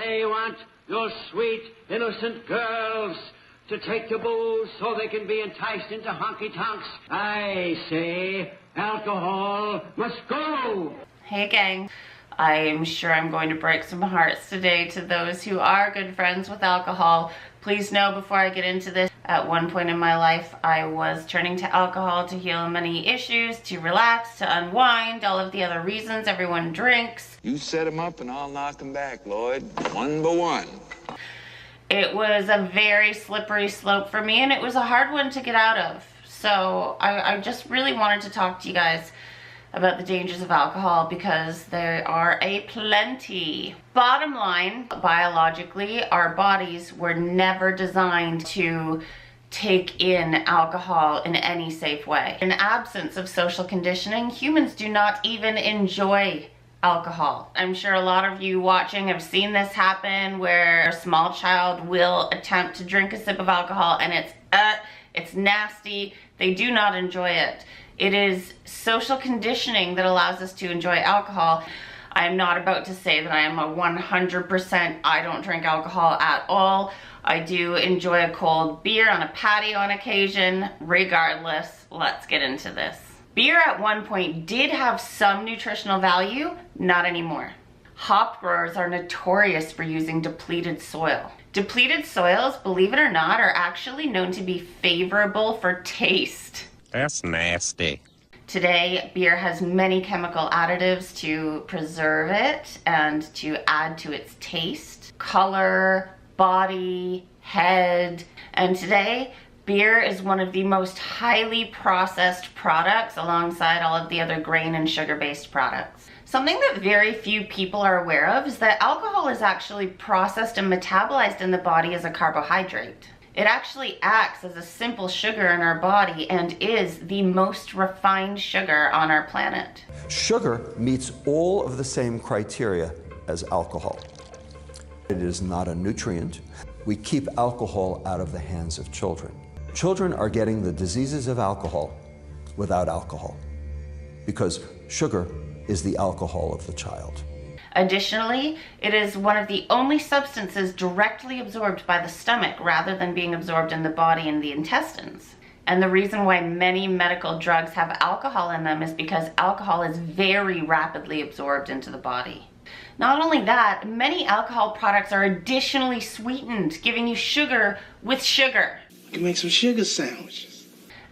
They want your sweet, innocent girls to take to booze so they can be enticed into honky-tonks. I say alcohol must go. Hey gang, I'm sure I'm going to break some hearts today to those who are good friends with alcohol. Please know before I get into this, at one point in my life, I was turning to alcohol to heal many issues, to relax, to unwind, all of the other reasons everyone drinks. You set them up and I'll knock them back, Lloyd, one by one. It was a very slippery slope for me, and it was a hard one to get out of. So I just really wanted to talk to you guys about the dangers of alcohol, because there are a plenty. Bottom line, biologically, our bodies were never designed to take in alcohol in any safe way. In absence of social conditioning, humans do not even enjoy alcohol. I'm sure a lot of you watching have seen this happen, where a small child will attempt to drink a sip of alcohol and it's nasty. They do not enjoy it. It is social conditioning that allows us to enjoy alcohol. I am not about to say that I am a 100% I don't drink alcohol at all. I do enjoy a cold beer on a patio on occasion. Regardless, let's get into this. Beer at one point did have some nutritional value, not anymore. Hop growers are notorious for using depleted soil. Depleted soils, believe it or not, are actually known to be favorable for taste. That's nasty. Today, beer has many chemical additives to preserve it and to add to its taste, color, body, head. And today, beer is one of the most highly processed products alongside all of the other grain and sugar-based products. Something that very few people are aware of is that alcohol is actually processed and metabolized in the body as a carbohydrate. It actually acts as a simple sugar in our body and is the most refined sugar on our planet. Sugar meets all of the same criteria as alcohol. It is not a nutrient. We keep alcohol out of the hands of children. Children are getting the diseases of alcohol without alcohol, because sugar is the alcohol of the child. Additionally, it is one of the only substances directly absorbed by the stomach rather than being absorbed in the body and the intestines. And the reason why many medical drugs have alcohol in them is because alcohol is very rapidly absorbed into the body. Not only that, many alcohol products are additionally sweetened, giving you sugar with sugar. You can make some sugar sandwiches.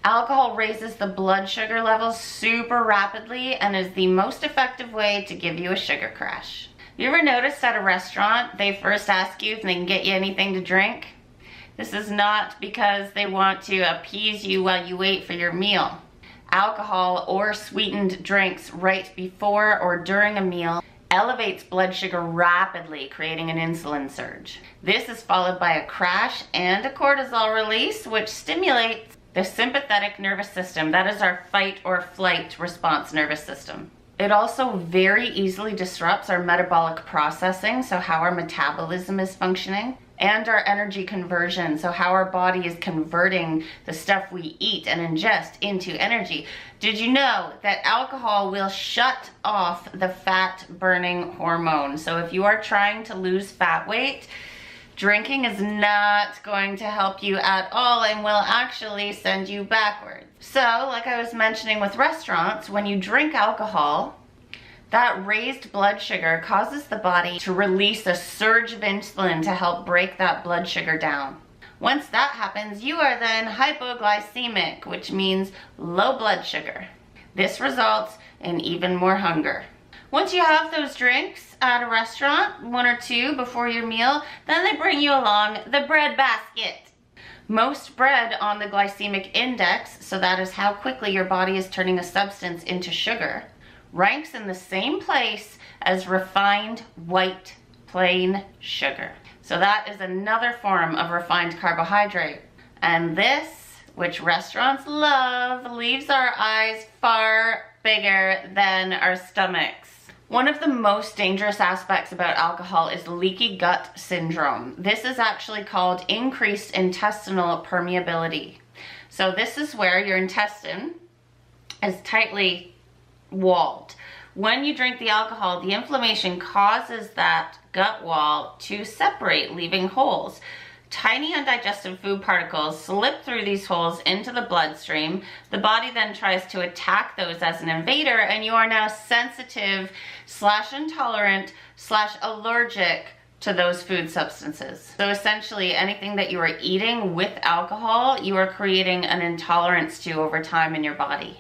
Alcohol raises the blood sugar levels super rapidly and is the most effective way to give you a sugar crash. You ever noticed at a restaurant, they first ask you if they can get you anything to drink? This is not because they want to appease you while you wait for your meal. Alcohol or sweetened drinks right before or during a meal elevates blood sugar rapidly, creating an insulin surge. This is followed by a crash and a cortisol release, which stimulates the sympathetic nervous system. That is our fight or flight response nervous system. It also very easily disrupts our metabolic processing, so how our metabolism is functioning, and our energy conversion, so how our body is converting the stuff we eat and ingest into energy. Did you know that alcohol will shut off the fat burning hormone? So if you are trying to lose fat weight, drinking is not going to help you at all and will actually send you backwards. So, like I was mentioning with restaurants, when you drink alcohol, that raised blood sugar causes the body to release a surge of insulin to help break that blood sugar down. Once that happens, you are then hypoglycemic, which means low blood sugar. This results in even more hunger. Once you have those drinks at a restaurant, one or two before your meal, then they bring you along the bread basket. Most bread on the glycemic index, so that is how quickly your body is turning a substance into sugar, ranks in the same place as refined white plain sugar. So that is another form of refined carbohydrate. And this, which restaurants love, leaves our eyes far bigger than our stomachs. One of the most dangerous aspects about alcohol is leaky gut syndrome. This is actually called increased intestinal permeability. So this is where your intestine is tightly walled, When you drink the alcohol, the inflammation causes that gut wall to separate, leaving holes. Tiny undigested food particles slip through these holes into the bloodstream. The body then tries to attack those as an invader, and you are now sensitive / intolerant / allergic to those food substances. So essentially, anything that you are eating with alcohol, you are creating an intolerance to over time in your body.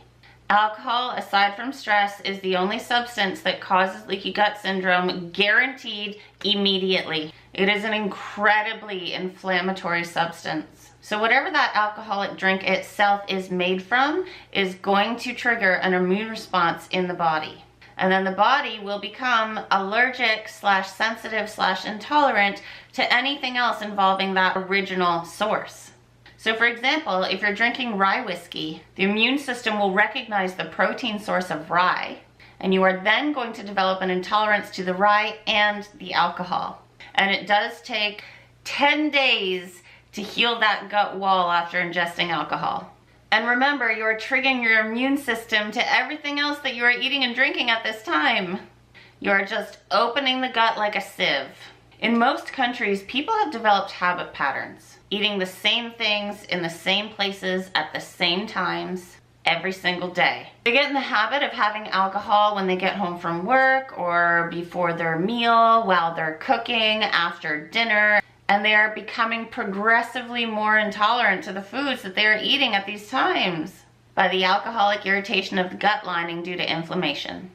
Alcohol, aside from stress, is the only substance that causes leaky gut syndrome, guaranteed immediately. It is an incredibly inflammatory substance. So whatever that alcoholic drink itself is made from is going to trigger an immune response in the body. And then the body will become allergic / sensitive / intolerant to anything else involving that original source. So for example, if you're drinking rye whiskey, the immune system will recognize the protein source of rye, and you are then going to develop an intolerance to the rye and the alcohol. And it does take 10 days to heal that gut wall after ingesting alcohol. And remember, you're triggering your immune system to everything else that you are eating and drinking at this time. You are just opening the gut like a sieve. In most countries, people have developed habit patterns, eating the same things in the same places at the same times every single day. They get in the habit of having alcohol when they get home from work or before their meal, while they're cooking, after dinner, and they are becoming progressively more intolerant to the foods that they are eating at these times by the alcoholic irritation of the gut lining due to inflammation.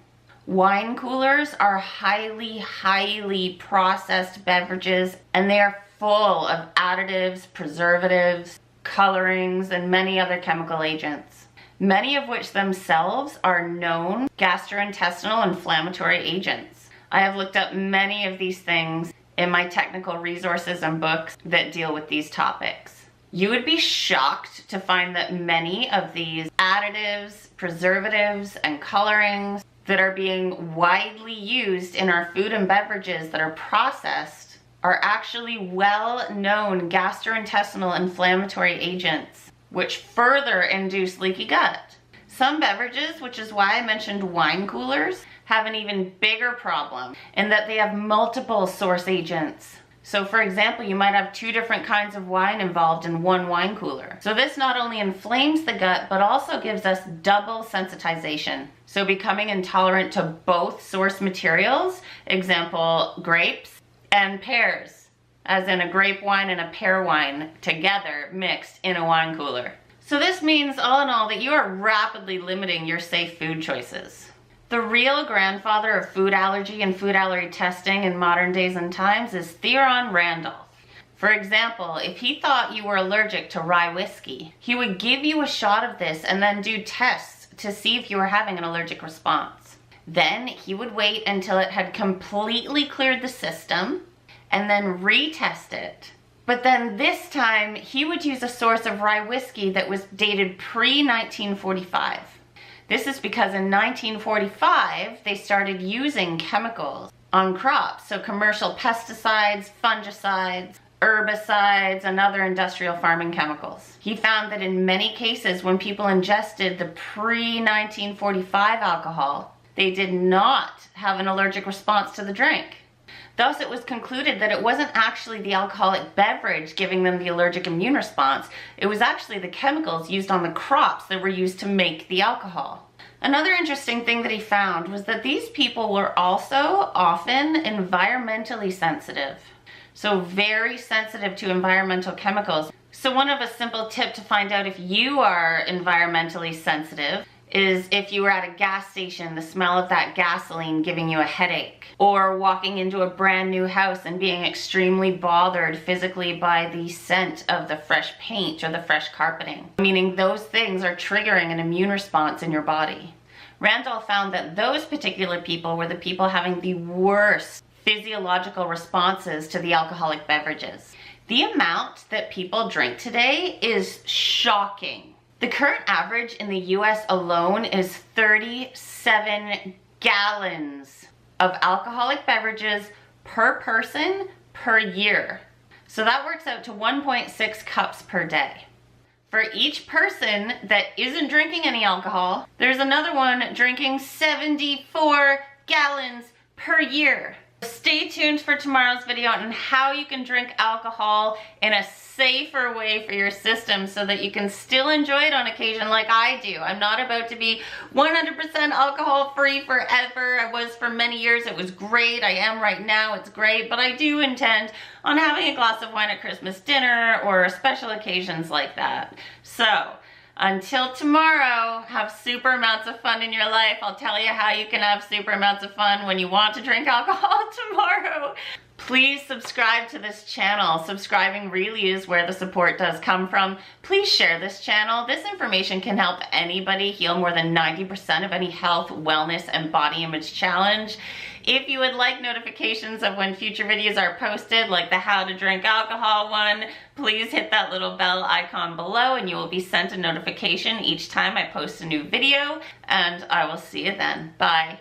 Wine coolers are highly processed beverages, and they are full of additives, preservatives, colorings, and many other chemical agents, many of which themselves are known gastrointestinal inflammatory agents. I have looked up many of these things in my technical resources and books that deal with these topics. You would be shocked to find that many of these additives, preservatives, and colorings that are being widely used in our food and beverages that are processed are actually well-known gastrointestinal inflammatory agents, which further induce leaky gut. Some beverages, which is why I mentioned wine coolers, have an even bigger problem in that they have multiple source agents. So for example, you might have 2 different kinds of wine involved in one wine cooler. So this not only inflames the gut, but also gives us double sensitization. So becoming intolerant to both source materials, example, grapes and pears, as in a grape wine and a pear wine together mixed in a wine cooler. So this means all in all that you are rapidly limiting your safe food choices. The real grandfather of food allergy and food allergy testing in modern days and times is Theron Randolph. For example, if he thought you were allergic to rye whiskey, he would give you a shot of this and then do tests to see if you were having an allergic response. Then he would wait until it had completely cleared the system and then retest it. But then this time he would use a source of rye whiskey that was dated pre-1945. This is because in 1945, they started using chemicals on crops, so commercial pesticides, fungicides, herbicides, and other industrial farming chemicals. He found that in many cases, when people ingested the pre-1945 alcohol, they did not have an allergic response to the drink. Thus, it was concluded that it wasn't actually the alcoholic beverage giving them the allergic immune response. It was actually the chemicals used on the crops that were used to make the alcohol. Another interesting thing that he found was that these people were also often environmentally sensitive. So very sensitive to environmental chemicals. So one of a simple tip to find out if you are environmentally sensitive is if you were at a gas station, the smell of that gasoline giving you a headache, or walking into a brand new house and being extremely bothered physically by the scent of the fresh paint or the fresh carpeting, meaning those things are triggering an immune response in your body. Randolph found that those particular people were the people having the worst physiological responses to the alcoholic beverages. The amount that people drink today is shocking. The current average in the US alone is 37 gallons of alcoholic beverages per person per year. So that works out to 1.6 cups per day. For each person that isn't drinking any alcohol, there's another one drinking 74 gallons per year. Stay tuned for tomorrow's video on how you can drink alcohol in a safer way for your system so that you can still enjoy it on occasion like I do. I'm not about to be 100% alcohol free forever. I was for many years. It was great. I am right now. It's great. But I do intend on having a glass of wine at Christmas dinner or special occasions like that. So, until tomorrow, have super amounts of fun in your life. I'll tell you how you can have super amounts of fun when you want to drink alcohol tomorrow. Please subscribe to this channel. Subscribing really is where the support does come from. Please share this channel. This information can help anybody heal more than 90% of any health, wellness, and body image challenge. If you would like notifications of when future videos are posted, like the how to drink alcohol one, please hit that little bell icon below and you will be sent a notification each time I post a new video. And I will see you then. Bye.